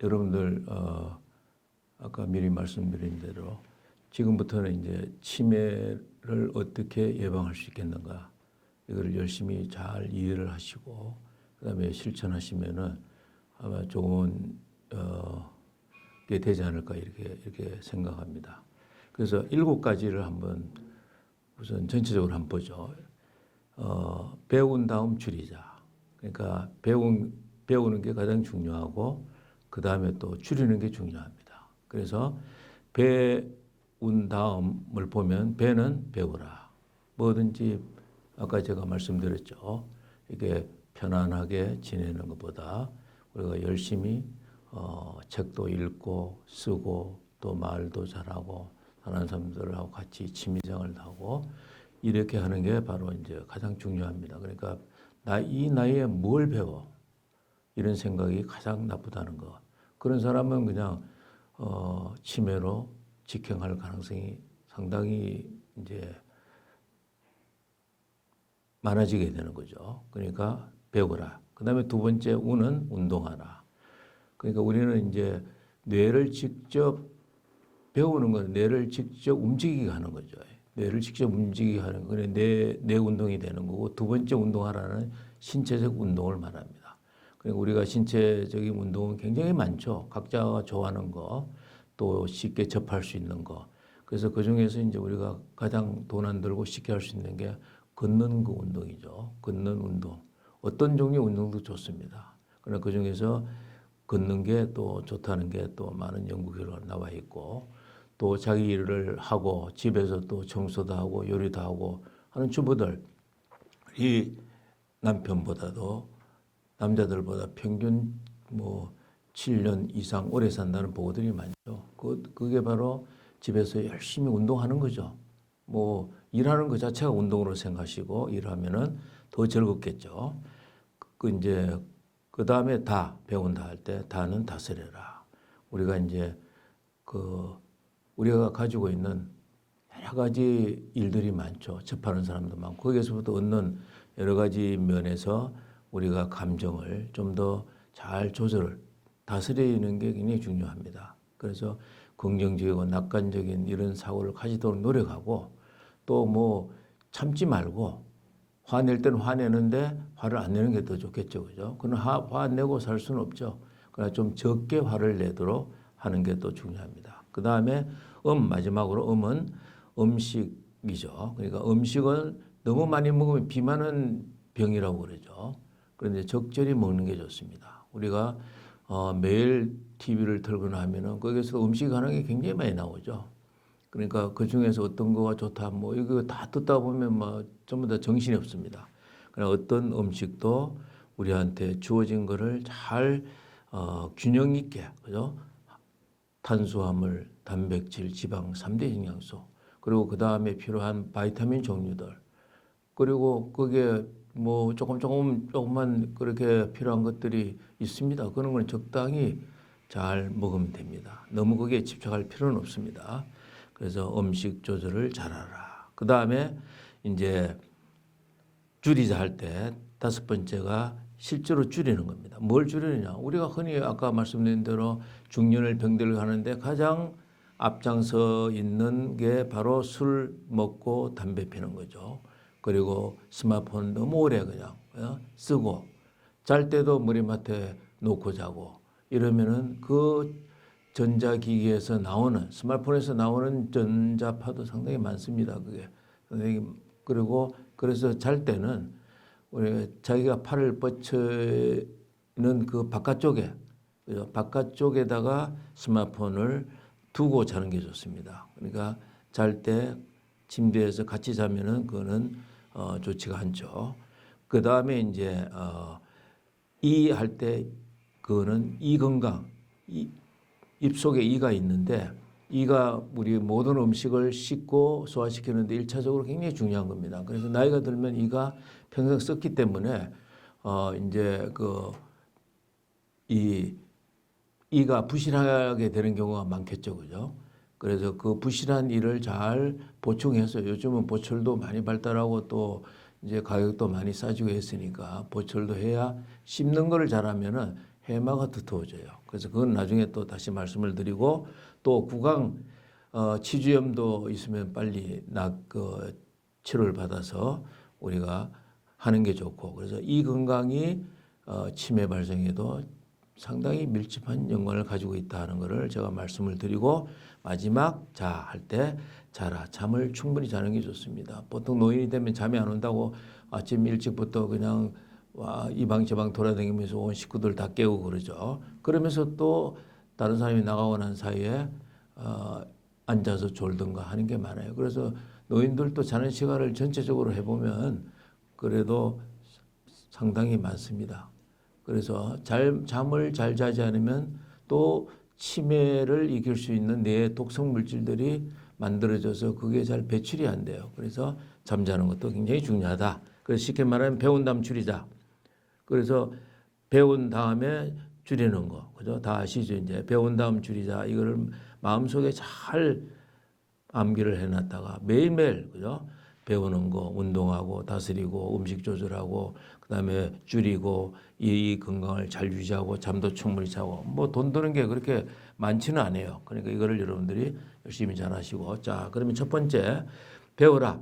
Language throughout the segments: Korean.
여러분들 아까 미리 말씀드린 대로 지금부터는 이제 치매를 어떻게 예방할 수 있겠는가, 이거를 열심히 잘 이해를 하시고 그다음에 실천하시면은 아마 좋은 게 되지 않을까 이렇게 생각합니다. 그래서 7가지를 한번 우선 전체적으로 한번 보죠. 배운 다음 줄이자. 그러니까 배우는 게 가장 중요하고 그 다음에 또 줄이는 게 중요합니다. 그래서 배운 다음을 보면 배는 배우라. 뭐든지 아까 제가 말씀드렸죠. 이게 편안하게 지내는 것보다 우리가 열심히 책도 읽고 쓰고 또 말도 잘하고 다른 사람들하고 같이 취미생활도 하고 이렇게 하는 게 바로 이제 가장 중요합니다. 그러니까 이 나이에 뭘 배워? 이런 생각이 가장 나쁘다는 거. 그런 사람은 그냥 치매로 직행할 가능성이 상당히 이제 많아지게 되는 거죠. 그러니까 배우라. 그다음에 2번째 운은 운동하라. 그러니까 우리는 이제 뇌를 직접 배우는 건 뇌를 직접 움직이게 하는 거죠. 뇌를 직접 움직이게 하는 거. 뇌 운동이 되는 거고, 2번째 운동하라는 신체적 운동을 말합니다. 그러니까 우리가 신체적인 운동은 굉장히 많죠. 각자가 좋아하는 거, 또 쉽게 접할 수 있는 거. 그래서 그 중에서 이제 우리가 가장 돈 안 들고 쉽게 할 수 있는 게 걷는 그 운동이죠. 걷는 운동. 어떤 종류의 운동도 좋습니다. 그러나 그 중에서 걷는 게 또 좋다는 게 또 많은 연구 결과가 나와 있고, 또 자기 일을 하고 집에서 또 청소도 하고 요리도 하고 하는 주부들, 이 남편보다도 남자들보다 평균 7년 이상 오래 산다는 보고들이 많죠. 그게 바로 집에서 열심히 운동하는 거죠. 일하는 것 자체가 운동으로 생각하시고 일하면은 더 즐겁겠죠. 그 다음에 배운다 할 때 다는 다스려라. 우리가 이제 우리가 가지고 있는 여러 가지 일들이 많죠. 접하는 사람도 많고 거기에서부터 얻는 여러 가지 면에서 우리가 감정을 좀 더 잘 다스리는 게 굉장히 중요합니다. 그래서 긍정적이고 낙관적인 이런 사고를 가지도록 노력하고, 또 참지 말고 화낼 때는 화내는데 화를 안 내는 게 더 좋겠죠. 그죠? 그러나 화 안 내고 살 수는 없죠. 그러나 좀 적게 화를 내도록 하는 게 또 중요합니다. 그 다음에 마지막으로 음은 음식이죠. 그러니까 음식을 너무 많이 먹으면 비만은 병이라고 그러죠. 그런데 적절히 먹는 게 좋습니다. 우리가 매일 TV를 틀거나 하면은 거기서 음식 하는 게 굉장히 많이 나오죠. 그러니까 그 중에서 어떤 거가 좋다, 이거 다 듣다 보면 전부 다 정신이 없습니다. 그러나 어떤 음식도 우리한테 주어진 거를 잘 균형 있게, 그죠? 탄수화물, 단백질, 지방 3대 영양소, 그리고 그 다음에 필요한 바이타민 종류들, 그리고 거기에 조금만 그렇게 필요한 것들이 있습니다. 그런 건 적당히 잘 먹으면 됩니다. 너무 거기에 집착할 필요는 없습니다. 그래서 음식 조절을 잘하라. 그 다음에 이제 줄이자 할 때 5번째가 실제로 줄이는 겁니다. 뭘 줄이느냐? 우리가 흔히 아까 말씀드린 대로 중년을 병들을 하는데 가장 앞장서 있는 게 바로 술 먹고 담배 피는 거죠. 그리고 스마트폰 너무 오래 그냥 쓰고 잘 때도 머리맡에 놓고 자고 이러면은 그 전자기기에서 나오는, 스마트폰에서 나오는 전자파도 상당히 많습니다. 그게. 그리고 그래서 잘 때는 우리 자기가 팔을 뻗치는 그 바깥쪽에다가 스마트폰을 두고 자는 게 좋습니다. 그러니까 잘 때 침대에서 같이 자면은 그거는 좋지가 않죠. 그 다음에 이제 이 할 때 그거는 이 건강, 입속에 이가 있는데 이가 우리 모든 음식을 씻고 소화시키는데 1차적으로 굉장히 중요한 겁니다. 그래서 나이가 들면 이가 평생 썼기 때문에 이제 이 이가 부실하게 되는 경우가 많겠죠, 그죠? 그래서 그 부실한 이를 잘 보충해서 요즘은 보철도 많이 발달하고 또 이제 가격도 많이 싸지고 했으니까 보철도 해야 씹는 거를 잘하면은 해마가 두터워져요. 그래서 그건 나중에 또 다시 말씀을 드리고 또 구강 치주염도 있으면 빨리 치료를 받아서 우리가 하는 게 좋고 그래서 이 건강이 치매 발생에도 상당히 밀접한 연관을 가지고 있다는 것을 제가 말씀을 드리고 마지막 자 할 때 자라 잠을 충분히 자는 게 좋습니다. 보통 노인이 되면 잠이 안 온다고 아침 일찍부터 그냥 이 방 저 방 돌아다니면서 온 식구들 다 깨우고 그러죠. 그러면서 또 다른 사람이 나가고 난 사이에 앉아서 졸든가 하는 게 많아요. 그래서 노인들도 자는 시간을 전체적으로 해보면 그래도 상당히 많습니다. 그래서 잠을 잘 자지 않으면 또 치매를 이길 수 있는 뇌의 독성 물질들이 만들어져서 그게 잘 배출이 안 돼요. 그래서 잠자는 것도 굉장히 중요하다. 그래서 쉽게 말하면 배운 다음 줄이자. 그래서 배운 다음에 줄이는 거. 그죠? 다 아시죠? 이제 배운 다음 줄이자. 이거를 마음속에 잘 암기를 해놨다가 매일매일, 그죠? 배우는 거, 운동하고, 다스리고, 음식 조절하고, 그 다음에 줄이고, 이 건강을 잘 유지하고, 잠도 충분히 자고, 뭐 돈 드는 게 그렇게 많지는 않아요. 그러니까 이거를 여러분들이 열심히 잘 하시고. 자, 그러면 첫 번째, 배워라.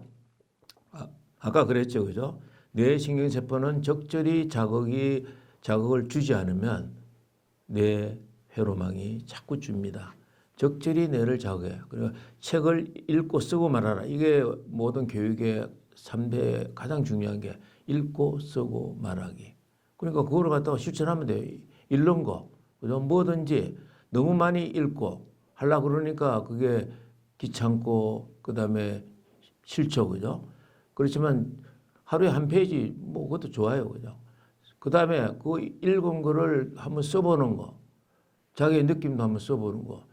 아까 그랬죠, 그죠? 뇌 신경세포는 적절히 자극을 주지 않으면 뇌 회로망이 자꾸 줍니다. 적절히 뇌를 자극해요. 그리고 책을 읽고 쓰고 말아라. 이게 모든 교육의 3대 가장 중요한 게 읽고 쓰고 말하기. 그러니까 그거를 갖다가 실천하면 돼요. 읽는 거. 그죠? 뭐든지 너무 많이 읽고 하려고 그러니까 그게 귀찮고 그다음에 싫죠. 그죠? 그렇지만 하루에 한 페이지 뭐 그것도 좋아요. 그죠? 그다음에 그 읽은 거를 한번 써보는 거. 자기의 느낌도 한번 써보는 거.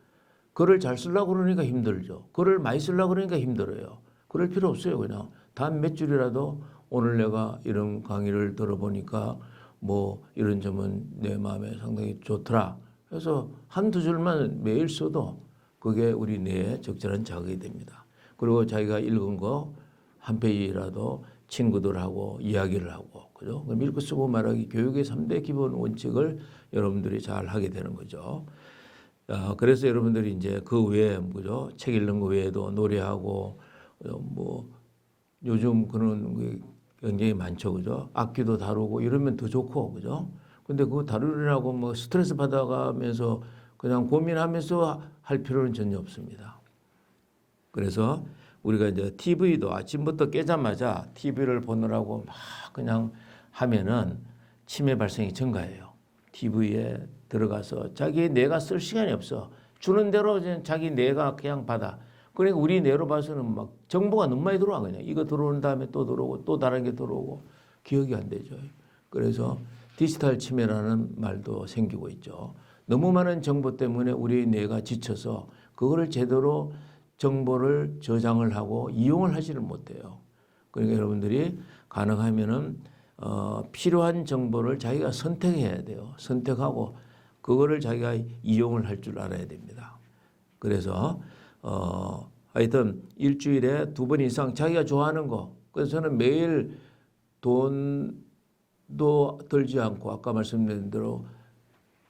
글을 잘 쓰려고 그러니까 힘들죠. 글을 많이 쓰려고 그러니까 힘들어요. 그럴 필요 없어요. 그냥 단 몇 줄이라도 오늘 내가 이런 강의를 들어보니까 뭐 이런 점은 내 마음에 상당히 좋더라. 그래서 한두 줄만 매일 써도 그게 우리 뇌에 적절한 자극이 됩니다. 그리고 자기가 읽은 거 한 페이지라도 친구들하고 이야기를 하고, 그죠? 그럼 읽고 쓰고 말하기 교육의 3대 기본 원칙을 여러분들이 잘 하게 되는 거죠. 그래서 여러분들이 이제 그 외에, 그죠? 책 읽는 거 외에도 노래하고, 뭐, 요즘 그런 게 굉장히 많죠. 그죠? 악기도 다루고 이러면 더 좋고, 그죠? 근데 그거 다루느라고 뭐 스트레스 받아가면서 그냥 고민하면서 할 필요는 전혀 없습니다. 그래서 우리가 이제 TV도 아침부터 깨자마자 TV를 보느라고 막 그냥 하면은 치매 발생이 증가해요. TV에 들어가서 자기 뇌가 쓸 시간이 없어. 주는 대로 자기 뇌가 그냥 받아. 그러니까 우리 뇌로 봐서는 막 정보가 너무 많이 들어와 그냥. 이거 들어온 다음에 또 들어오고 또 다른 게 들어오고 기억이 안 되죠. 그래서 디지털 치매라는 말도 생기고 있죠. 너무 많은 정보 때문에 우리 뇌가 지쳐서 그거를 제대로 정보를 저장을 하고 이용을 하지를 못해요. 그러니까 여러분들이 가능하면은 필요한 정보를 자기가 선택해야 돼요. 선택하고 그거를 자기가 이용을 할 줄 알아야 됩니다. 그래서 하여튼 일주일에 2번 이상 자기가 좋아하는 거. 그래서 저는 매일 돈도 들지 않고 아까 말씀드린 대로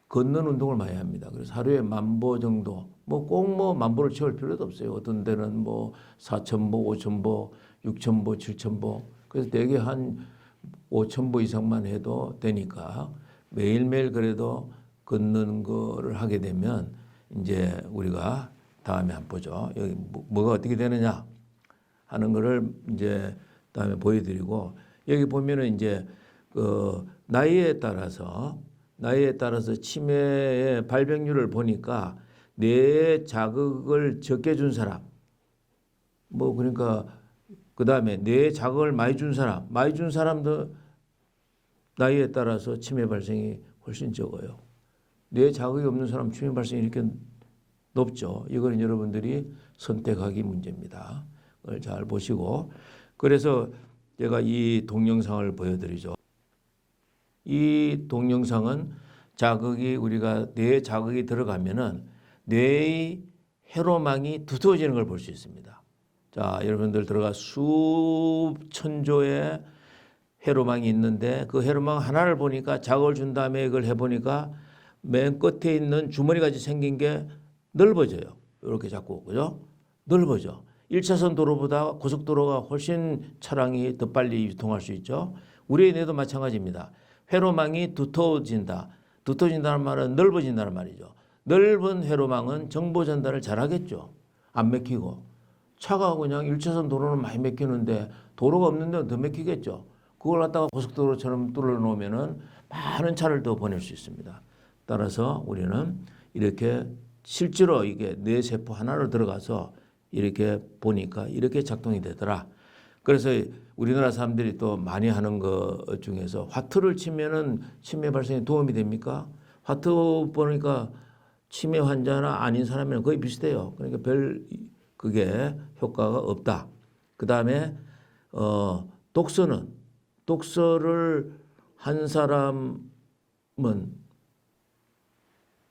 걷는 운동을 많이 합니다. 그래서 하루에 10,000보 정도, 뭐 꼭 뭐 10,000보를 채울 필요도 없어요. 어떤 데는 뭐 4,000보, 5,000보, 6,000보, 7,000보. 그래서 대개 한 5,000보 이상만 해도 되니까 매일매일 그래도 걷는 거를 하게 되면 이제 우리가 다음에 한번 보죠. 여기 뭐가 어떻게 되느냐 하는 거를 이제 다음에 보여드리고 여기 보면은 이제 그 나이에 따라서 치매의 발병률을 보니까 뇌에 자극을 적게 준 사람, 뭐 그러니까 그 다음에 뇌에 자극을 많이 준 사람도 나이에 따라서 치매 발생이 훨씬 적어요. 뇌에 자극이 없는 사람 치매 발생이 이렇게 높죠. 이거는 여러분들이 선택하기 문제입니다. 그걸 잘 보시고 그래서 제가 이 동영상을 보여드리죠. 이 동영상은 자극이 우리가 뇌에 자극이 들어가면은 뇌의 회로망이 두터워지는 걸 볼 수 있습니다. 자, 여러분들 들어가 수천 조의 회로망이 있는데 그 회로망 하나를 보니까 자극을 준 다음에 이걸 해보니까 맨 끝에 있는 주머니같이 생긴 게 넓어져요. 이렇게 자꾸, 그죠? 넓어져. 1차선 도로보다 고속도로가 훨씬 차량이 더 빨리 유통할 수 있죠. 우리의 뇌도 마찬가지입니다. 회로망이 두터워진다. 두터워진다는 말은 넓어진다는 말이죠. 넓은 회로망은 정보 전달을 잘하겠죠. 안 막히고. 차가 그냥 1차선 도로는 많이 막히는데 도로가 없는 데는 더 막히겠죠. 그걸 갖다가 고속도로처럼 뚫어 놓으면은 많은 차를 더 보낼 수 있습니다. 따라서 우리는 이렇게 실제로 이게 뇌세포 하나로 들어가서 이렇게 보니까 이렇게 작동이 되더라. 그래서 우리나라 사람들이 또 많이 하는 것 중에서 화투를 치면은 치매 발생에 도움이 됩니까? 화투 보니까 치매 환자나 아닌 사람이랑 거의 비슷해요. 그러니까 별 그게 효과가 없다. 그 다음에 독서를 한 사람은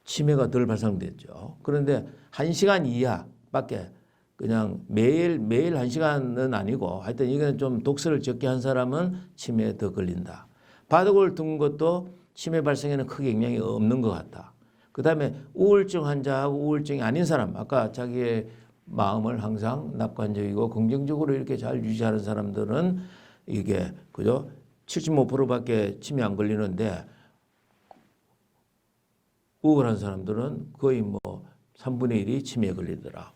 치매가 덜 발생됐죠. 그런데 1시간 이하밖에 그냥 매일 1시간은 아니고 하여튼 이건 좀 독서를 적게 한 사람은 치매에 더 걸린다. 바둑을 둔 것도 치매 발생에는 크게 영향이 없는 것 같다. 그 다음에 우울증 환자하고 우울증이 아닌 사람, 아까 자기의 마음을 항상 낙관적이고 긍정적으로 이렇게 잘 유지하는 사람들은 이게 그죠? 75%밖에 치매 안 걸리는데 우울한 사람들은 거의 뭐 3분의 1이 치매에 걸리더라.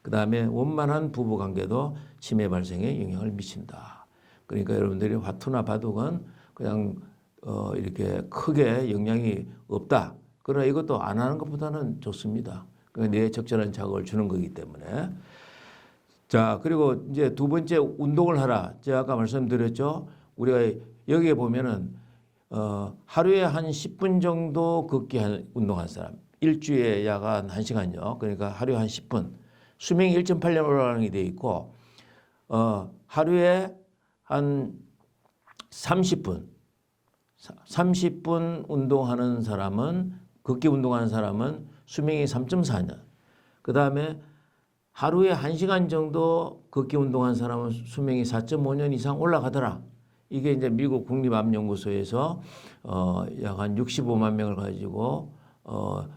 그 다음에 원만한 부부관계도 치매 발생에 영향을 미친다. 그러니까 여러분들이 화투나 바둑은 그냥 이렇게 크게 영향이 없다. 그러나 이것도 안 하는 것보다는 좋습니다. 뇌에 적절한 자극을 주는 거기 때문에. 자, 그리고 이제 두 번째 운동을 하라. 제가 아까 말씀드렸죠. 우리가 여기에 보면은 하루에 한 10분 정도 걷기 운동한 사람. 일주일에 약 한 1시간요. 그러니까 하루에 한 10분. 수명이 1.8년 올라가는 게 돼 있고 하루에 한 30분. 30분 운동하는 사람은 걷기 운동하는 사람은 수명이 3.4년. 그 다음에 하루에 1시간 정도 걷기 운동한 사람은 수명이 4.5년 이상 올라가더라. 이게 이제 미국 국립암연구소에서 약 한 65만 명을 가지고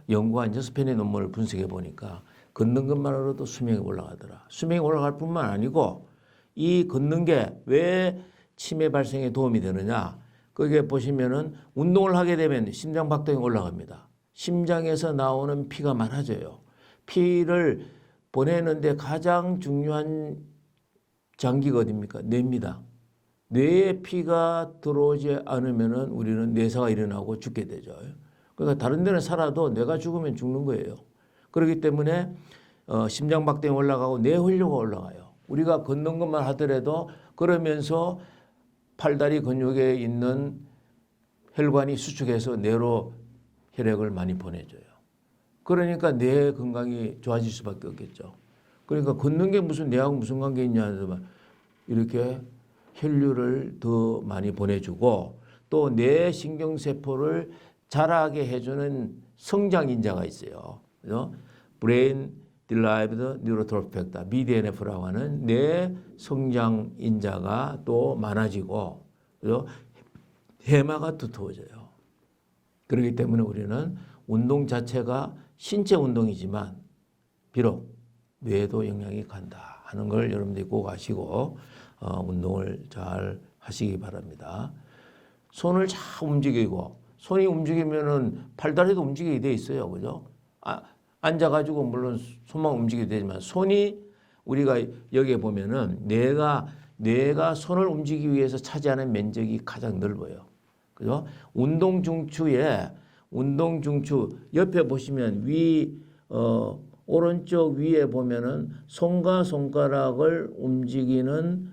연구한 6편의 논문을 분석해 보니까 걷는 것만으로도 수명이 올라가더라. 수명이 올라갈 뿐만 아니고 이 걷는 게 왜 치매 발생에 도움이 되느냐. 거기에 보시면은 운동을 하게 되면 심장 박동이 올라갑니다. 심장에서 나오는 피가 많아져요. 피를 보내는데 가장 중요한 장기가 어디입니까? 뇌입니다. 뇌에 피가 들어오지 않으면은 우리는 뇌사가 일어나고 죽게 되죠. 그러니까 다른 데는 살아도 뇌가 죽으면 죽는 거예요. 그렇기 때문에 심장 박동이 올라가고 뇌 혈류가 올라가요. 우리가 걷는 것만 하더라도 그러면서 팔다리 근육에 있는 혈관이 수축해서 뇌로 혈액을 많이 보내줘요. 그러니까 뇌 건강이 좋아질 수밖에 없겠죠. 그러니까 걷는 게 무슨 뇌하고 무슨 관계 있냐 이렇게 혈류를 더 많이 보내주고 또 뇌 신경세포를 자라게 해주는 성장인자가 있어요. 그래서 Brain Derived Neurotrophic Factor, BDNF라고 하는 뇌 성장인자가 또 많아지고 그래서 해마가 두터워져요. 그렇기 때문에 우리는 운동 자체가 신체 운동이지만 비록 뇌에도 영향이 간다 하는 걸 여러분들이 꼭 아시고 운동을 잘 하시기 바랍니다. 손을 잘 움직이고 손이 움직이면은 팔다리도 움직이게 돼 있어요. 그죠? 앉아가지고 물론 손만 움직이게 되지만 손이 우리가 여기에 보면은 뇌가 손을 움직이기 위해서 차지하는 면적이 가장 넓어요. 그죠? 운동 중추 옆에 보시면 오른쪽 위에 보면은 손과 손가락을 움직이는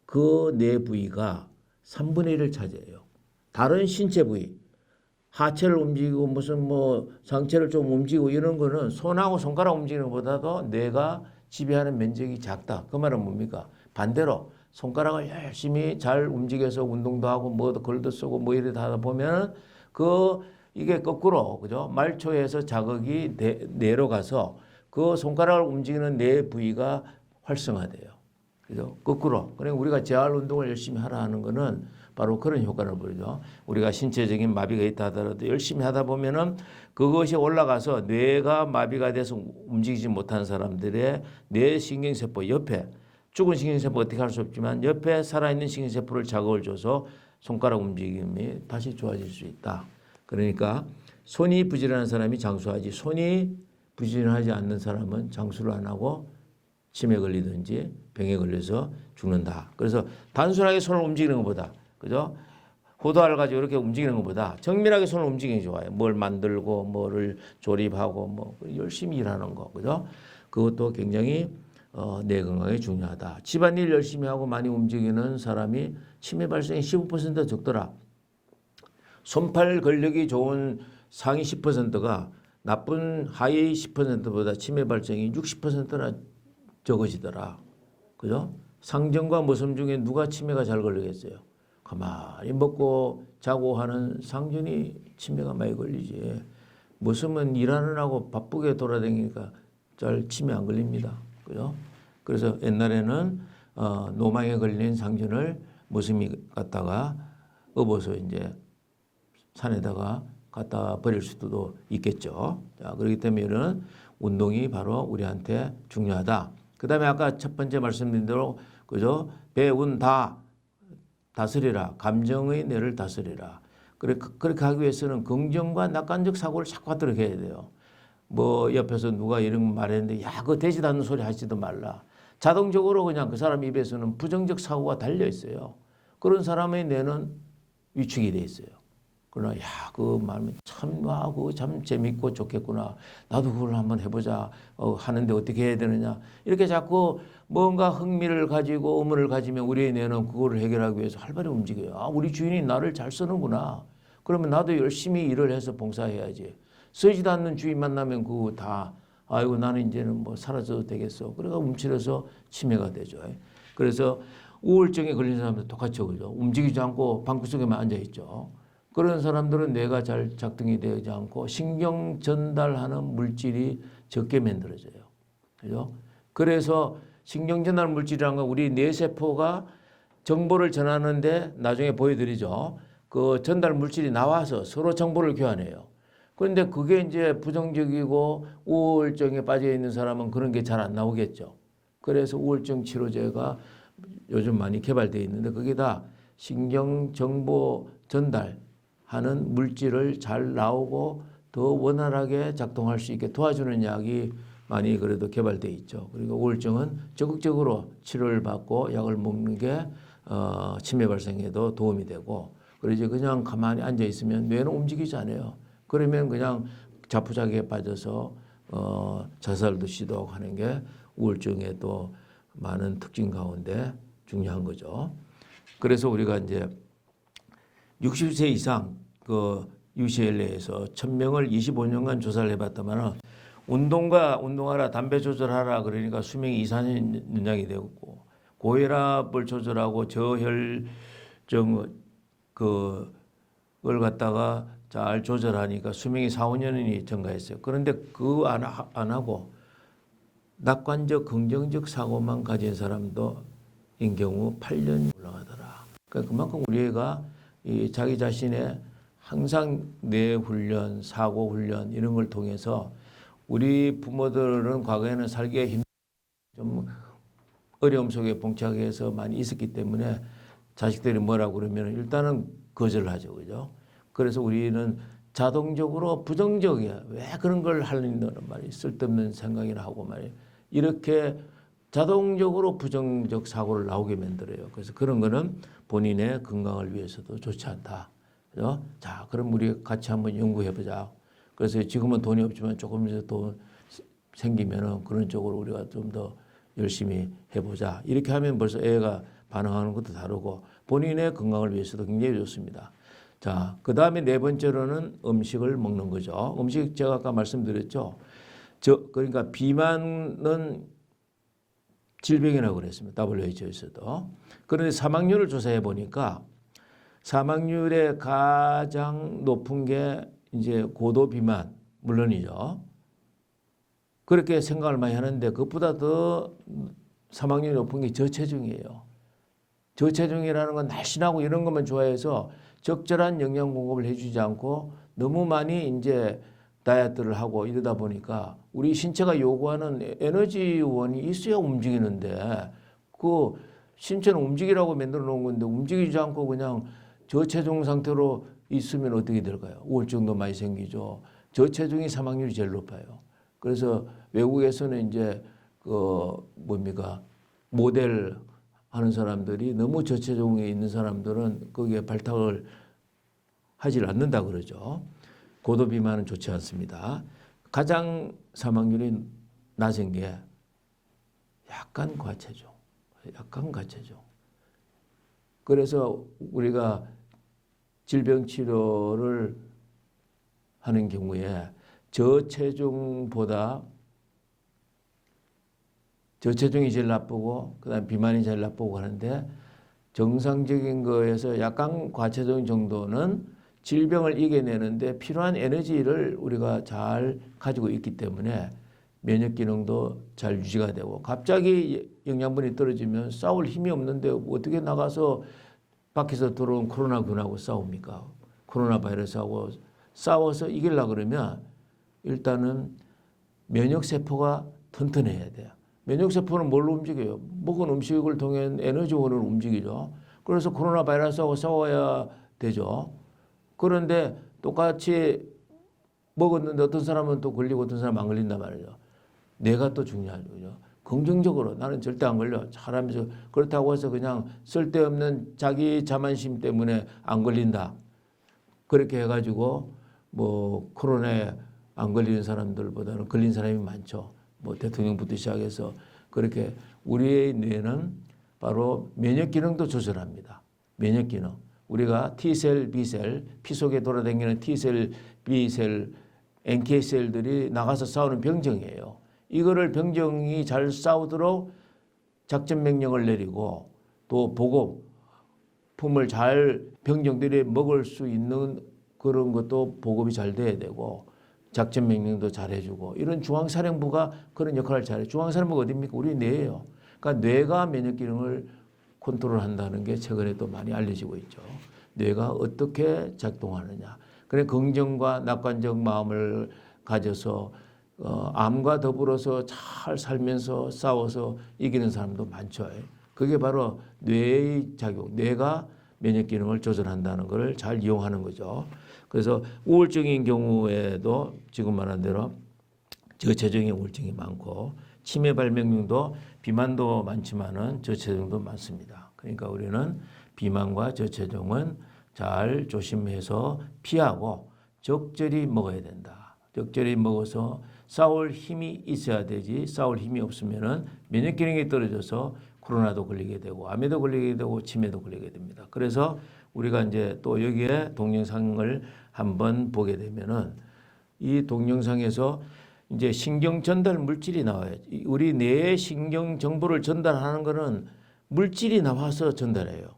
그 뇌 부위가 3분의 1을 차지해요. 다른 신체 부위, 하체를 움직이고 무슨 상체를 좀 움직이고 이런 거는 손하고 손가락 움직이는 것보다도 뇌가 지배하는 면적이 작다. 그 말은 뭡니까? 반대로 손가락을 열심히 잘 움직여서 운동도 하고 글도 쓰고 이러다 하다 보면 그 이게 거꾸로 그죠? 말초에서 자극이 뇌로 가서 그 손가락을 움직이는 뇌 부위가 활성화돼요. 그죠? 거꾸로. 그러니까 우리가 재활 운동을 열심히 하라 하는 거는 바로 그런 효과를 보이죠. 우리가 신체적인 마비가 있다 하더라도 열심히 하다 보면은 그것이 올라가서 뇌가 마비가 돼서 움직이지 못하는 사람들의 뇌 신경세포 옆에 죽은 신경세포 어떻게 할 수 없지만 옆에 살아있는 신경세포를 자극을 줘서 손가락 움직임이 다시 좋아질 수 있다. 그러니까 손이 부지런한 사람이 장수하지 손이 부지런하지 않는 사람은 장수를 안 하고 치매 걸리든지 병에 걸려서 죽는다. 그래서 단순하게 손을 움직이는 것보다 그죠? 호도알 가지고 이렇게 움직이는 것보다 정밀하게 손을 움직이는 게 좋아요. 뭘 만들고 뭐를 조립하고 뭐 열심히 일하는 거 그죠? 그것도 굉장히 뇌 건강에 중요하다. 집안일 열심히 하고 많이 움직이는 사람이 치매 발생이 15% 적더라. 손팔 근력이 좋은 상위 10%가 나쁜 하위 10%보다 치매 발생이 60%나 적어지더라. 그죠? 상전과 모섬 중에 누가 치매가 잘 걸리겠어요? 가만히 먹고 자고 하는 상전이 치매가 많이 걸리지. 모섬은 일하느라고 바쁘게 돌아다니니까 잘 치매 안 걸립니다. 그죠? 그래서 옛날에는 노망에 걸린 상전을 모섬이 갖다가 업어서 이제 산에다가 갖다 버릴 수도 있겠죠. 자, 그렇기 때문에 운동이 바로 우리한테 중요하다. 그 다음에 아까 첫 번째 말씀드린 대로, 그죠? 배운다, 다스리라. 감정의 뇌를 다스리라. 그렇게 하기 위해서는 긍정과 낙관적 사고를 자꾸 하도록 해야 돼요. 뭐 옆에서 누가 이런 말했는데, 야, 그거 되지도 않는 소리 하지도 말라. 자동적으로 그냥 그 사람 입에서는 부정적 사고가 달려 있어요. 그런 사람의 뇌는 위축이 돼 있어요. 그러나 야, 그 말은 참, 그거 참 재밌고 좋겠구나. 나도 그걸 한번 해보자. 하는데 어떻게 해야 되느냐. 이렇게 자꾸 뭔가 흥미를 가지고 의문을 가지면 우리의 뇌는 그거를 해결하기 위해서 활발히 움직여요. 아, 우리 주인이 나를 잘 쓰는구나. 그러면 나도 열심히 일을 해서 봉사해야지. 쓰지도 않는 주인 만나면 그거 다 아이고 나는 이제는 뭐 사라져도 되겠어. 그래가 움츠려서 치매가 되죠. 그래서 우울증에 걸린 사람도 똑같이 그죠. 움직이지 않고 방구석에만 앉아 있죠. 그런 사람들은 뇌가 잘 작동이 되지 않고 신경 전달하는 물질이 적게 만들어져요. 그죠? 그래서 신경 전달 물질이라는 건 우리 뇌세포가 정보를 전하는데 나중에 보여드리죠. 그 전달 물질이 나와서 서로 정보를 교환해요. 그런데 그게 이제 부정적이고 우울증에 빠져 있는 사람은 그런 게 잘 안 나오겠죠. 그래서 우울증 치료제가 요즘 많이 개발되어 있는데 그게 다 신경 정보 전달하는 물질을 잘 나오고 더 원활하게 작동할 수 있게 도와주는 약이 많이 그래도 개발되어 있죠. 그리고 우울증은 적극적으로 치료를 받고 약을 먹는 게 치매 발생에도 도움이 되고 그러지 그냥 가만히 앉아 있으면 뇌는 움직이지 않아요. 그러면 그냥 자포자기에 빠져서 자살도 시도하는 게 우울증의 또 많은 특징 가운데 중요한 거죠. 그래서 우리가 이제 60세 이상 그 UCLA에서 1000명을 25년간 조사를 해봤다면 운동하라, 담배 조절하라 그러니까 수명이 2, 4년 연장이 되고 고혈압을 조절하고 저혈증 그걸 갖다가 잘 조절하니까 수명이 4, 5년이 증가했어요. 그런데 그거 안 하고 낙관적 긍정적 사고만 가진 사람도 인 경우 8년 올라가더라. 그러니까 그만큼 우리가 이 자기 자신의 항상 뇌 훈련, 사고 훈련 이런 걸 통해서 우리 부모들은 과거에는 살기가 좀 어려움 속에 봉착해서 많이 있었기 때문에 자식들이 뭐라고 그러면 일단은 거절을 하죠. 그죠? 그래서 우리는 자동적으로 부정적이야. 왜 그런 걸 하려는 말이 쓸데없는 생각이나 하고 말이에요. 이렇게 자동적으로 부정적 사고를 나오게 만들어요. 그래서 그런 거는 본인의 건강을 위해서도 좋지 않다. 그죠? 자, 그럼 우리 같이 한번 연구해보자. 그래서 지금은 돈이 없지만 조금이라도 돈 생기면은 그런 쪽으로 우리가 좀 더 열심히 해보자. 이렇게 하면 벌써 애가 반응하는 것도 다르고 본인의 건강을 위해서도 굉장히 좋습니다. 자, 그 다음에 네 번째로는 음식을 먹는 거죠. 음식 제가 아까 말씀드렸죠. 그러니까 비만은 질병이라고 그랬습니다. WHO에서도. 그런데 사망률을 조사해 보니까 사망률의 가장 높은 게 이제 고도 비만 물론이죠. 그렇게 생각을 많이 하는데 그것보다 더 사망률이 높은 게 저체중이에요. 저체중이라는 건 날씬하고 이런 것만 좋아해서 적절한 영양 공급을 해주지 않고 너무 많이 이제 다이어트를 하고 이러다 보니까 우리 신체가 요구하는 에너지원이 있어야 움직이는데 그 신체는 움직이라고 만들어 놓은 건데 움직이지 않고 그냥 저체중 상태로 있으면 어떻게 될까요? 우울증도 많이 생기죠. 저체중이 사망률이 제일 높아요. 그래서 외국에서는 이제 그 뭡니까 모델 하는 사람들이 너무 저체중에 있는 사람들은 거기에 발탁을 하질 않는다 그러죠. 고도 비만은 좋지 않습니다. 가장 사망률이 낮은 게 약간 과체중. 약간 과체중. 그래서 우리가 질병 치료를 하는 경우에 저체중보다 저체중이 제일 나쁘고 그다음 비만이 제일 나쁘고 하는데 정상적인 거에서 약간 과체중 정도는 질병을 이겨내는데 필요한 에너지를 우리가 잘 가지고 있기 때문에 면역 기능도 잘 유지가 되고 갑자기 영양분이 떨어지면 싸울 힘이 없는데 어떻게 나가서 밖에서 들어온 코로나균하고 싸웁니까? 코로나 바이러스하고 싸워서 이기려고 그러면 일단은 면역세포가 튼튼해야 돼요. 면역세포는 뭘로 움직여요? 먹은 음식을 통해 에너지원을 움직이죠. 그래서 코로나 바이러스하고 싸워야 되죠. 그런데 똑같이 먹었는데 어떤 사람은 또 걸리고 어떤 사람은 안 걸린단 말이죠. 뇌가 또 중요하죠. 그죠? 긍정적으로 나는 절대 안 걸려. 잘하면서 그렇다고 해서 그냥 쓸데없는 자기 자만심 때문에 안 걸린다. 그렇게 해가지고 뭐 코로나에 안 걸리는 사람들보다는 걸린 사람이 많죠. 뭐 대통령부터 시작해서 그렇게 우리의 뇌는 바로 면역 기능도 조절합니다. 면역 기능. 우리가 T셀, B셀, 피 속에 돌아다니는 T셀, B셀, NK셀들이 나가서 싸우는 병정이에요. 이거를 병정이 잘 싸우도록 작전 명령을 내리고 또 보급품을 잘 병정들이 먹을 수 있는 그런 것도 보급이 잘 돼야 되고 작전 명령도 잘 해주고 이런 중앙사령부가 그런 역할을 잘해요. 중앙사령부가 어디입니까? 우리 뇌예요. 그러니까 뇌가 면역 기능을 컨트롤한다는 게 최근에 또 많이 알려지고 있죠. 뇌가 어떻게 작동하느냐. 그래 긍정과 낙관적 마음을 가져서 암과 더불어서 잘 살면서 싸워서 이기는 사람도 많죠. 그게 바로 뇌의 작용, 뇌가 면역 기능을 조절한다는 걸 잘 이용하는 거죠. 그래서 우울증인 경우에도 지금 말한 대로 저체중의 우울증이 많고 치매 발병률도 비만도 많지만은 저체중도 많습니다. 그러니까 우리는 비만과 저체중은 잘 조심해서 피하고 적절히 먹어야 된다. 적절히 먹어서 싸울 힘이 있어야 되지 싸울 힘이 없으면은 면역 기능이 떨어져서 코로나도 걸리게 되고 암에도 걸리게 되고 치매도 걸리게 됩니다. 그래서 우리가 이제 또 여기에 동영상을 한번 보게 되면은 이 동영상에서 이제 신경 전달 물질이 나와요. 우리 뇌의 신경 정보를 전달하는 거는 물질이 나와서 전달해요.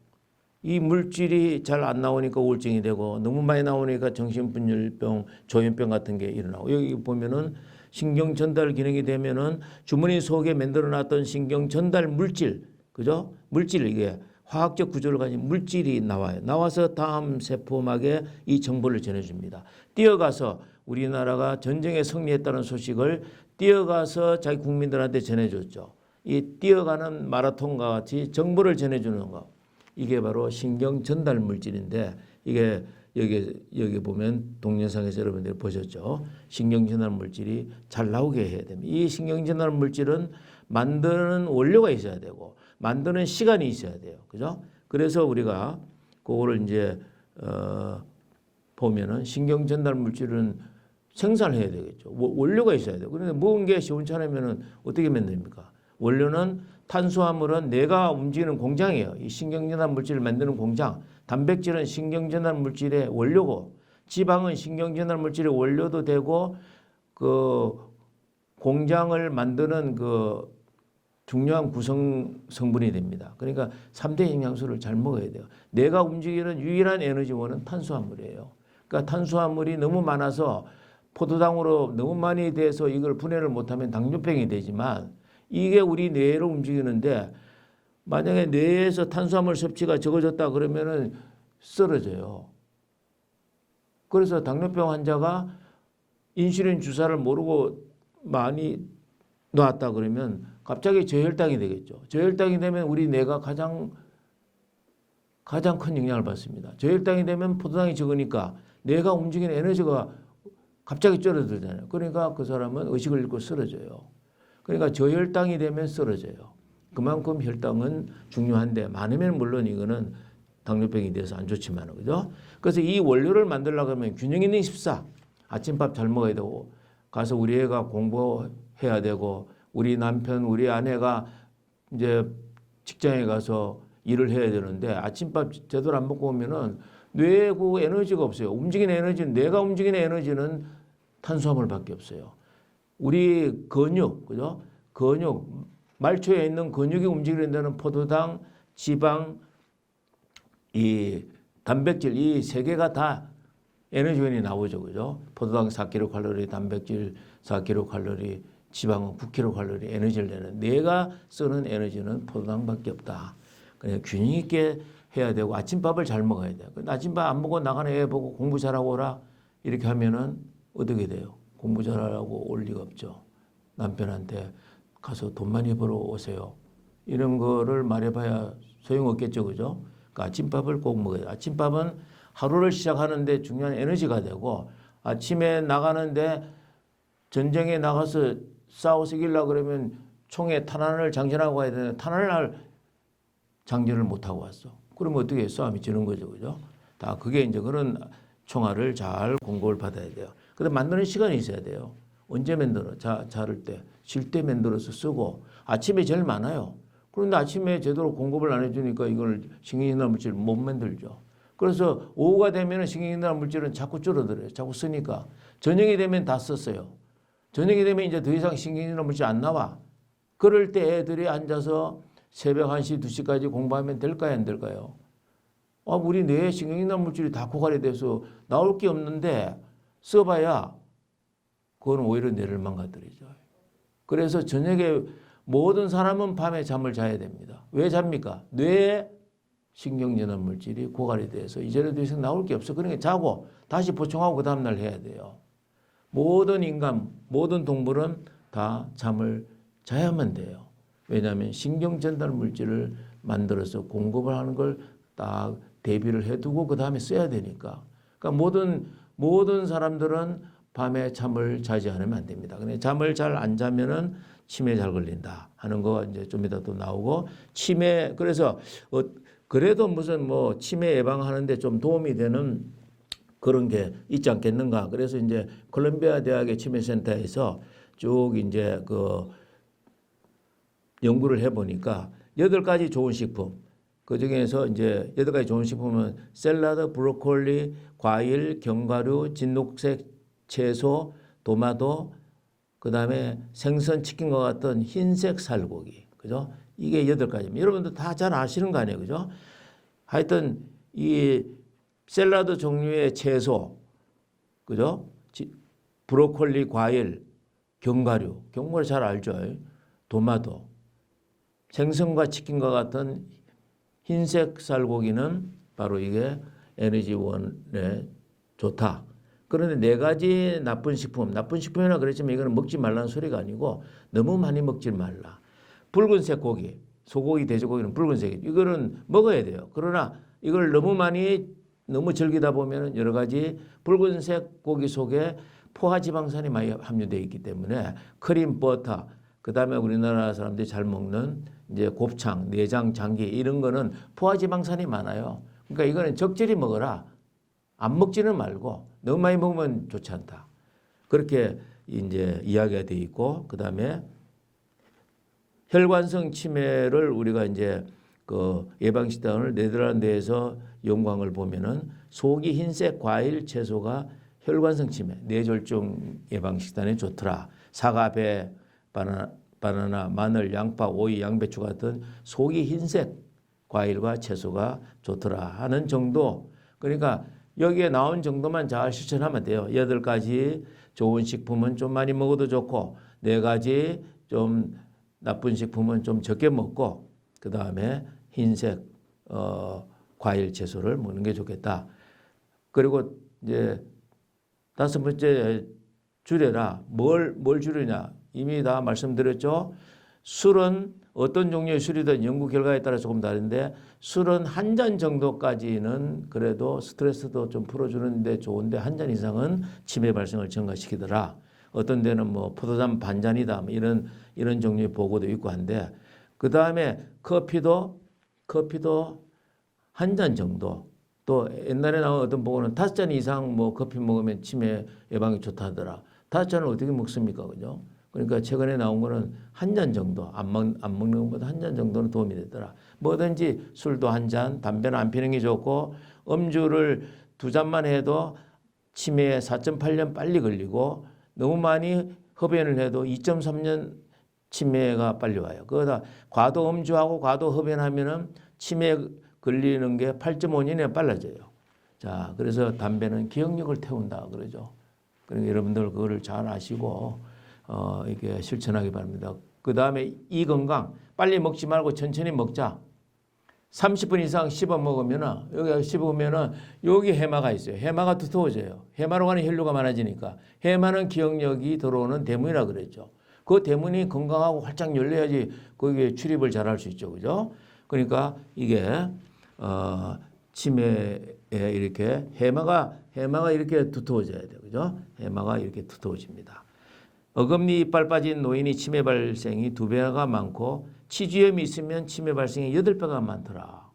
이 물질이 잘 안 나오니까 우울증이 되고 너무 많이 나오니까 정신분열병, 조현병 같은 게 일어나고 여기 보면은 신경 전달 기능이 되면은 주머니 속에 만들어 놨던 신경 전달 물질, 그죠? 물질 이게 화학적 구조를 가진 물질이 나와요. 나와서 다음 세포막에 이 정보를 전해줍니다. 뛰어가서 우리나라가 전쟁에 승리했다는 소식을 뛰어가서 자기 국민들한테 전해줬죠. 이 뛰어가는 마라톤과 같이 정보를 전해주는 거. 이게 바로 신경 전달 물질인데 이게 여기 보면 동영상에서 여러분들이 보셨죠. 신경 전달 물질이 잘 나오게 해야 됩니다. 이 신경 전달 물질은 만드는 원료가 있어야 되고 만드는 시간이 있어야 돼요. 그죠? 그래서 우리가 그거를 이제 보면은 신경 전달 물질은 생산해야 되겠죠. 원료가 있어야 돼요. 그런데 먹은 게 시원찮으면은 어떻게 만듭니까? 원료는 탄수화물은 뇌가 움직이는 공장이에요. 이 신경전달 물질을 만드는 공장. 단백질은 신경전달 물질의 원료고, 지방은 신경전달 물질의 원료도 되고, 그 공장을 만드는 그 중요한 구성 성분이 됩니다. 그러니까 3대 영양소를 잘 먹어야 돼요. 뇌가 움직이는 유일한 에너지원은 탄수화물이에요. 그러니까 탄수화물이 너무 많아서 포도당으로 너무 많이 돼서 이걸 분해를 못하면 당뇨병이 되지만 이게 우리 뇌를 움직이는데 만약에 뇌에서 탄수화물 섭취가 적어졌다 그러면은 쓰러져요. 그래서 당뇨병 환자가 인슐린 주사를 모르고 많이 놨다 그러면 갑자기 저혈당이 되겠죠. 저혈당이 되면 우리 뇌가 가장 큰 영향을 받습니다. 저혈당이 되면 포도당이 적으니까 뇌가 움직이는 에너지가 갑자기 줄어들잖아요. 그러니까 그 사람은 의식을 잃고 쓰러져요. 그러니까 저혈당이 되면 쓰러져요. 그만큼 혈당은 중요한데 많으면 물론 이거는 당뇨병이 돼서 안 좋지만 그죠? 그래서 이 원료를 만들려고 하면 균형 있는 식사, 아침밥 잘 먹어야 되고 가서 우리 애가 공부해야 되고 우리 남편, 우리 아내가 이제 직장에 가서 일을 해야 되는데 아침밥 제대로 안 먹고 오면은 뇌에 그 에너지가 없어요. 움직이는 에너지는 뇌가 움직이는 에너지는 탄수화물밖에 없어요. 우리 근육, 그죠? 근육 말초에 있는 근육이 움직이는 데는 포도당, 지방, 이 단백질 이 세 개가 다 에너지원이 나오죠, 그죠? 포도당 4kcal, 단백질 4kcal, 지방은 9kcal 에너지를 내는 뇌가 쓰는 에너지는 포도당밖에 없다. 그냥 균형 있게 해야 되고 아침밥을 잘 먹어야 돼요. 아침밥 안 먹고 나가는 애 보고 공부 잘하고 오라 이렇게 하면은 어떻게 돼요? 공부 잘하고 올 리가 없죠. 남편한테 가서 돈 많이 벌어 오세요. 이런 거를 말해봐야 소용없겠죠, 그죠? 그러니까 아침밥을 꼭 먹어야 돼요. 아침밥은 하루를 시작하는데 중요한 에너지가 되고 아침에 나가는데 전쟁에 나가서 싸워서 이기려고 그러면 총에 탄환을 장전하고 가야 되는데 탄환을 할 장전을 못하고 왔어. 그러면 어떻게 해? 싸움이 지는 거죠, 그죠? 다 그게 이제 그런 총알을 잘 공급을 받아야 돼요. 근데 만드는 시간이 있어야 돼요. 언제 만들어? 자를 때, 쉴 때 만들어서 쓰고 아침에 제일 많아요. 그런데 아침에 제대로 공급을 안 해주니까 이걸 신경이나 물질을 못 만들죠. 그래서 오후가 되면 신경이나 물질은 자꾸 줄어들어요. 자꾸 쓰니까 저녁이 되면 다 썼어요. 저녁이 되면 이제 더 이상 신경이나 물질 안 나와. 그럴 때 애들이 앉아서 새벽 1시, 2시까지 공부하면 될까요? 안 될까요? 우리 뇌에 신경이나 물질이 다 고갈이 돼서 나올 게 없는데 써봐야 그건 오히려 뇌를 망가뜨리죠. 그래서 저녁에 모든 사람은 밤에 잠을 자야 됩니다. 왜 잡니까? 뇌에 신경전환 물질이 고갈이 돼서 이제는 더 이상 나올 게 없어. 그러니까 자고 다시 보충하고 그 다음날 해야 돼요. 모든 인간, 모든 동물은 다 잠을 자야만 돼요. 왜냐하면 신경전달 물질을 만들어서 공급을 하는 걸 딱 대비를 해두고 그 다음에 써야 되니까. 그러니까 모든 사람들은 밤에 잠을 자지 않으면 안 됩니다. 근데 잠을 잘 안 자면은 치매에 잘 걸린다 하는 거 이제 좀 이따 또 나오고 치매 그래서 그래도 무슨 뭐 치매 예방하는데 좀 도움이 되는 그런 게 있지 않겠는가. 그래서 이제 콜롬비아 대학의 치매센터에서 쭉 이제 그 연구를 해보니까 8가지 좋은 식품 그 중에서 이제 8가지 좋은 식품은 샐러드, 브로콜리, 과일, 견과류, 진녹색 채소, 도마도, 그 다음에 생선, 치킨과 같은 흰색 살고기, 그죠? 이게 8가지입니다. 여러분들 다 잘 아시는 거 아니에요, 그죠? 하여튼 이 샐러드 종류의 채소, 그죠? 브로콜리, 과일, 견과류 잘 알죠? 도마도, 생선과 치킨과 같은 흰색 살고기는 바로 이게 에너지원에 좋다. 그런데 4가지 나쁜 식품이라 그랬지만 이거는 먹지 말라는 소리가 아니고 너무 많이 먹지 말라. 붉은색 고기, 소고기, 돼지고기는 붉은색, 이거는 먹어야 돼요. 그러나 이걸 너무 즐기다 보면 여러 가지 붉은색 고기 속에 포화지방산이 많이 함유되어 있기 때문에 크림, 버터, 그 다음에 우리나라 사람들이 잘 먹는 이제 곱창, 내장, 장기 이런 거는 포화지방산이 많아요. 그러니까 이거는 적절히 먹어라. 안 먹지는 말고 너무 많이 먹으면 좋지 않다. 그렇게 이제 이야기가 되어 있고 그 다음에 혈관성 치매를 우리가 이제 그 예방식단을 네덜란드에서 연구한 걸 보면은 속이 흰색 과일 채소가 혈관성 치매, 뇌졸중 예방식단에 좋더라. 사과, 배, 바나나, 마늘, 양파, 오이, 양배추 같은 속이 흰색 과일과 채소가 좋더라 하는 정도. 그러니까 여기에 나온 정도만 잘 실천하면 돼요. 8가지 좋은 식품은 좀 많이 먹어도 좋고 4가지 좀 나쁜 식품은 좀 적게 먹고 그 다음에 흰색 과일 채소를 먹는 게 좋겠다. 그리고 이제 5번째 줄여라. 뭘 줄이냐? 이미 다 말씀드렸죠. 술은 어떤 종류의 술이든 연구 결과에 따라 조금 다른데 술은 한 잔 정도까지는 그래도 스트레스도 좀 풀어주는데 좋은데 한 잔 이상은 치매 발생을 증가시키더라. 어떤 데는 뭐 포도당 반잔이다 뭐 이런 종류의 보고도 있고 한데 그 다음에 커피도 한 잔 정도. 또 옛날에 나온 어떤 보고는 5잔 이상 뭐 커피 먹으면 치매 예방이 좋다 하더라. 5잔을 어떻게 먹습니까? 그죠? 그러니까 최근에 나온 거는 한 잔 정도, 안 먹는 것보다 한 잔 정도는 도움이 되더라. 뭐든지 술도 한 잔, 담배는 안 피는 게 좋고 음주를 2잔만 해도 치매에 4.8년 빨리 걸리고 너무 많이 흡연을 해도 2.3년 치매가 빨리 와요. 그러다 과도 음주하고 과도 흡연하면은 치매 걸리는 게 8.5년에 빨라져요. 자, 그래서 담배는 기억력을 태운다 그러죠. 그러니까 여러분들 그거를 잘 아시고 이게 실천하기 바랍니다. 그 다음에 이 건강 빨리 먹지 말고 천천히 먹자. 30분 이상 씹어 먹으면은 여기 씹으면은 여기 해마가 있어요. 해마가 두터워져요. 해마로 가는 혈류가 많아지니까 해마는 기억력이 들어오는 대문이라 그랬죠. 그 대문이 건강하고 활짝 열려야지 거기에 출입을 잘할 수 있죠, 그죠? 그러니까 이게 치매에 이렇게 해마가 이렇게 두터워져야 돼요, 그죠? 해마가 이렇게 두터워집니다. 어금니 이빨 빠진 노인이 치매 발생이 2배가 많고 치주염이 있으면 치매 발생이 8배가 많더라.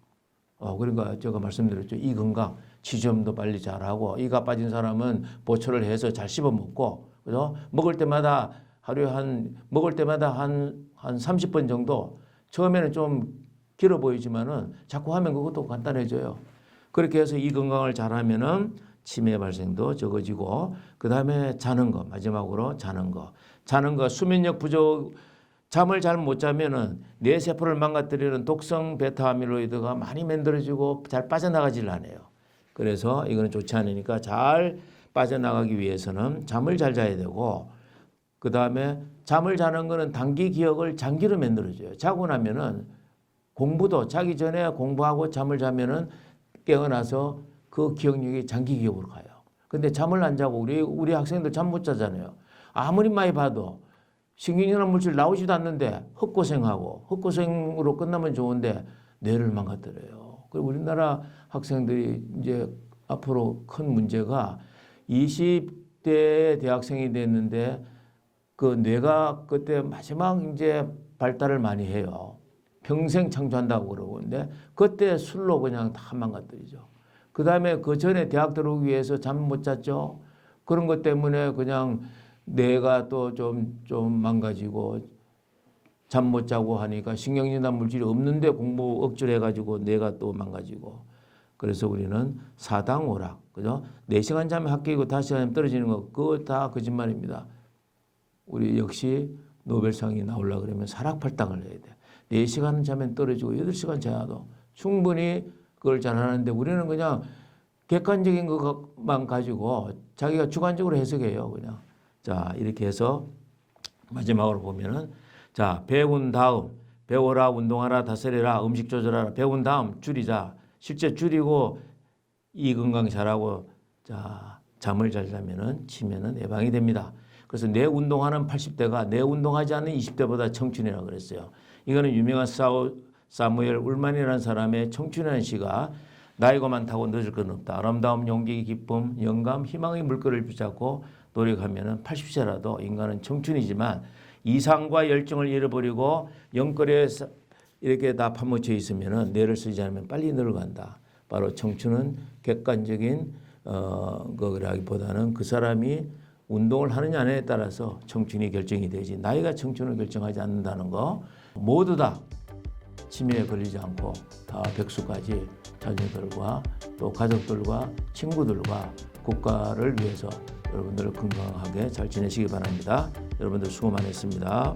그러니까 제가 말씀드렸죠. 이 건강, 치주염도 빨리 잘하고 이가 빠진 사람은 보초를 해서 잘 씹어 먹고 그죠? 먹을 때마다 한 30번 정도 처음에는 좀 길어 보이지만은 자꾸 하면 그것도 간단해져요. 그렇게 해서 이 건강을 잘하면은 치매 발생도 적어지고 그 다음에 자는 거 마지막으로 자는 거 수면력 부족 잠을 잘 못 자면은 뇌 세포를 망가뜨리는 독성 베타 아밀로이드가 많이 만들어지고 잘 빠져나가질 않아요. 그래서 이거는 좋지 않으니까 잘 빠져나가기 위해서는 잠을 잘 자야 되고 그 다음에 잠을 자는 거는 단기 기억을 장기로 만들어줘요. 자고 나면은 공부도 자기 전에 공부하고 잠을 자면은 깨어나서 그 기억력이 장기 기억으로 가요. 근데 잠을 안 자고 우리 학생들 잠 못 자잖아요. 아무리 많이 봐도 신경전달 물질 나오지도 않는데 헛고생으로 끝나면 좋은데 뇌를 망가뜨려요. 그리고 우리나라 학생들이 이제 앞으로 큰 문제가 20대 대학생이 됐는데 그 뇌가 그때 마지막 이제 발달을 많이 해요. 평생 창조한다고 그러는데 그때 술로 그냥 다 망가뜨리죠. 그 다음에 그 전에 대학 들어오기 위해서 잠 못 잤죠. 그런 것 때문에 그냥 뇌가 또 좀 망가지고 잠 못 자고 하니까 신경전달 물질이 없는데 공부 억지로 해가지고 뇌가 또 망가지고 그래서 우리는 사당오락 그죠? 4시간 자면 합격이고 5시간 떨어지는 거 그거 다 거짓말입니다. 우리 역시 노벨상이 나오려고 그러면 사락팔당을 해야 돼. 4시간 자면 떨어지고 8시간 자도 충분히 그걸 잘하는데 우리는 그냥 객관적인 것만 가지고 자기가 주관적으로 해석해요. 그냥. 자, 이렇게 해서 마지막으로 보면은 자, 배운 다음 배워라, 운동하라, 다스려라, 음식 조절하라. 배운 다음 줄이자. 실제 줄이고 이 건강 잘하고 자, 잠을 잘 자면은 치매는 예방이 됩니다. 그래서 내 운동하는 80대가 내 운동하지 않는 20대보다 청춘이라고 그랬어요. 이거는 유명한 사무엘 울만이라는 사람의 청춘이라는 시가 나이가 많다고 늦을 건 없다. 아름다움, 용기, 기쁨, 영감, 희망의 물결을 붙잡고 노력하면 80세라도 인간은 청춘이지만 이상과 열정을 잃어버리고 영끌에 이렇게 다 파묻혀 있으면 뇌를 쓰지 않으면 빨리 늙어간다. 바로 청춘은 객관적인 거라기보다는 그 사람이 운동을 하느냐 안 하느냐에 따라서 청춘이 결정이 되지 나이가 청춘을 결정하지 않는다는 거 모두 다 치매에 걸리지 않고 다 백수까지 자녀들과 또 가족들과 친구들과 국가를 위해서 여러분들 건강하게 잘 지내시기 바랍니다. 여러분들 수고 많으셨습니다.